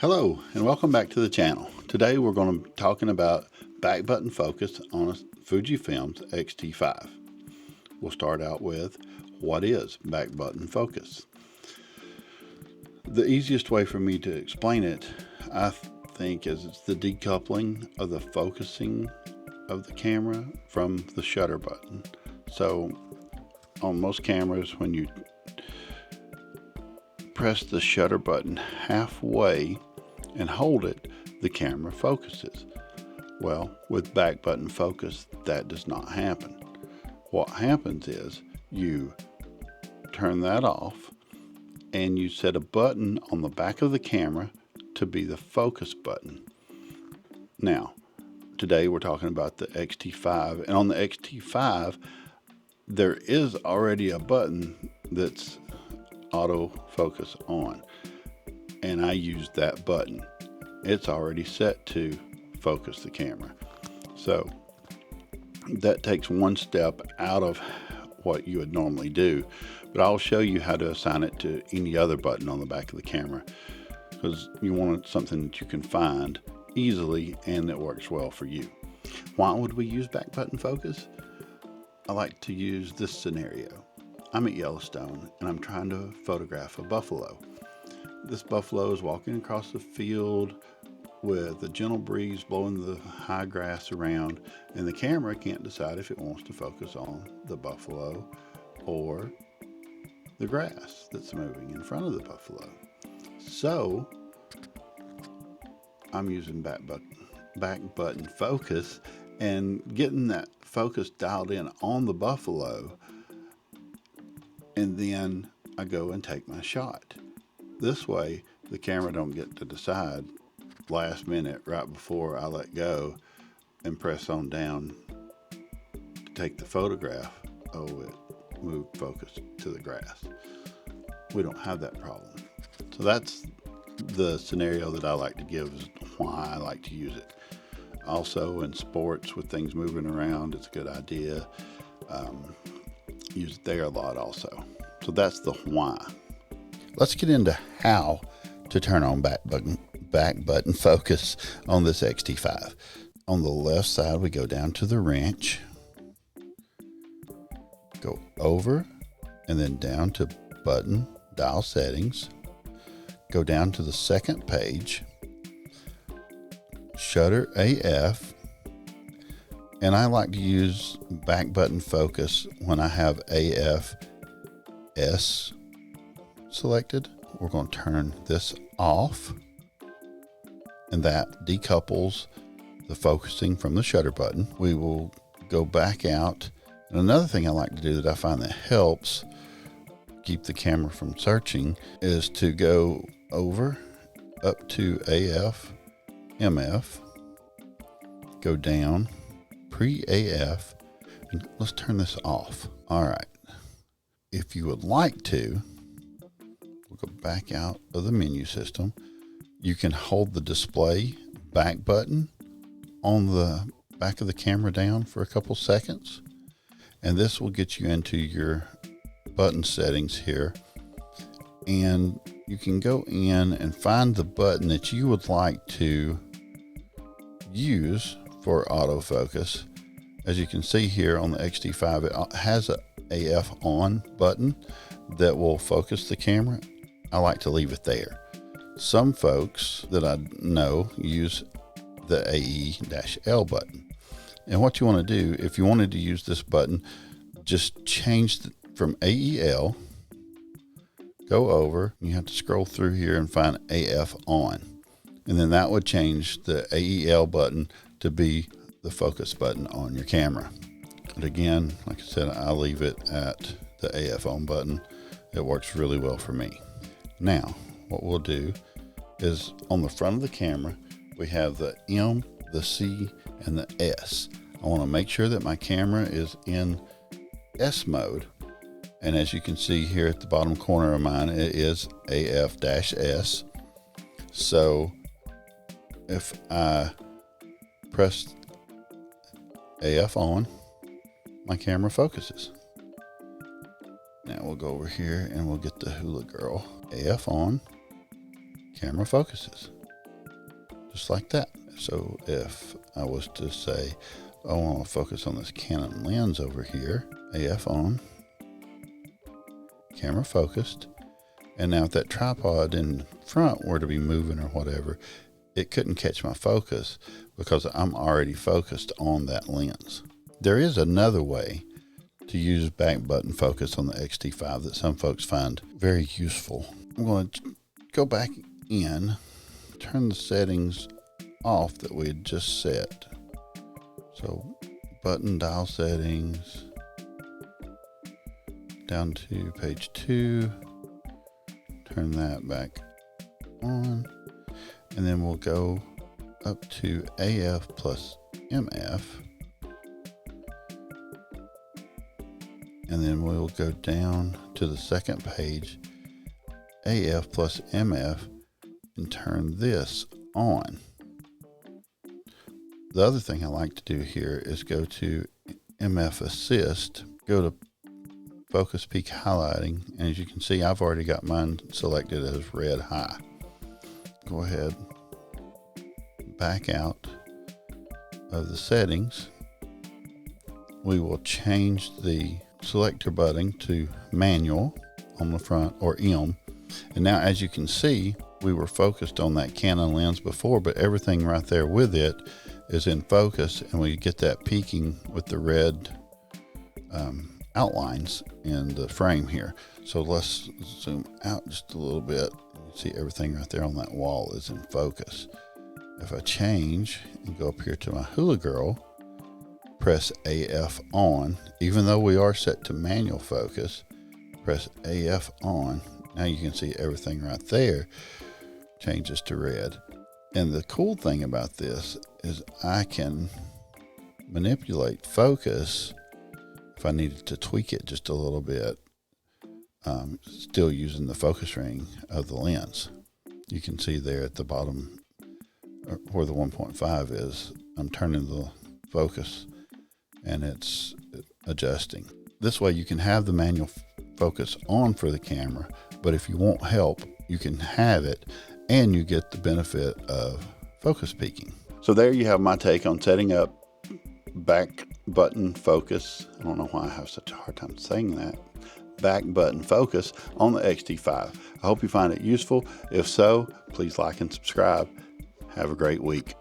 Hello and welcome back to the channel. Today we're going to be talking about back button focus on a FujiFilm's X-T5. We'll start out with what is back button focus. The easiest way for me to explain it, I think, is it's the decoupling of the focusing of the camera from the shutter button. So on most cameras, when you press the shutter button halfway and hold it, the camera focuses. Well, with back button focus, that does not happen. What happens is you turn that off and you set a button on the back of the camera to be the focus button. Now, today we're talking about the X-T5, and on the X-T5 there is already a button that's autofocus on, and I use that button. It's already set to focus the camera, so that takes one step out of what you would normally do, but I'll show you how to assign it to any other button on the back of the camera, because you want something that you can find easily and that works well for you. Why would we use back button focus? I like to use this scenario. I'm at Yellowstone and I'm trying to photograph a buffalo. This buffalo is walking across the field with a gentle breeze blowing the high grass around, and the camera can't decide if it wants to focus on the buffalo or the grass that's moving in front of the buffalo. So I'm using back button focus and getting that focus dialed in on the buffalo, and then I go and take my shot. This way the camera don't get to decide last minute right before I let go and press on down to take the photograph. Oh, it moved focus to the grass. We don't have that problem. So that's the scenario that I like to give, is why I like to use it. Also in sports with things moving around, it's a good idea. Use it there a lot also. So that's the why. Let's get into how to turn on back button focus on this X-T5. On the left side, we go down to the wrench, go over and then down to button dial settings, go down to the second page, shutter AF, and I like to use back button focus when I have AF S selected. We're going to turn this off, and that decouples the focusing from the shutter button. We will go back out, and another thing I like to do that I find that helps keep the camera from searching is to go over up to AF MF, go down pre-AF, and let's turn this off. All right, if you would like to, we'll go back out of the menu system. You can hold the display back button on the back of the camera down for a couple seconds, and this will get you into your button settings here, and you can go in and find the button that you would like to use for autofocus. As you can see here on the X-T5, it has a AF on button that will focus the camera. I like to leave it there. Some folks that I know use the AE-L button. And what you want to do, if you wanted to use this button, just change from AEL, go over, you have to scroll through here and find AF on. And then that would change the AEL button to be the focus button on your camera. But again, like I said, I leave it at the AF on button. It works really well for me. Now, what we'll do is on the front of the camera, we have the M, the C, and the S. I want to make sure that my camera is in S mode. And as you can see here at the bottom corner of mine, it is AF-S. So if I press AF on, my camera focuses. Now we'll go over here and we'll get the hula girl. AF on, camera focuses. just like that. So if I was to say, I want to focus on this Canon lens over here, AF on, camera focused, and now if that tripod in front were to be moving or whatever, it couldn't catch my focus because I'm already focused on that lens. There is another way to use back button focus on the X-T5 that some folks find very useful. I'm going to go back in, turn the settings off that we had just set. So button dial settings, down to page 2, turn that back on, and then we'll go up to AF plus MF, and then we'll go down to the second page, AF plus MF, and turn this on. The other thing I like to do here is go to MF Assist, go to Focus Peak Highlighting, and as you can see, I've already got mine selected as red high. Go ahead, back out of the settings. We will change the selector button to manual on the front, or M. And now, as you can see, we were focused on that Canon lens before, but everything right there with it is in focus, and we get that peaking with the red outlines in the frame here. So let's zoom out just a little bit. You see everything right there on that wall is in focus. If I change and go up here to my Hula Girl, press AF on, even though we are set to manual focus, press AF on. Now you can see everything right there changes to red. And the cool thing about this is I can manipulate focus if I needed to tweak it just a little bit, still using the focus ring of the lens. You can see there at the bottom where the 1.5 is, I'm turning the focus and it's adjusting. This way you can have the manual focus on for the camera, but if you want help, you can have it and you get the benefit of focus peaking. So there you have my take on setting up back button focus. I don't know why I have such a hard time saying that. Back button focus on the X-T5. I hope you find it useful. If so, please like and subscribe. Have a great week.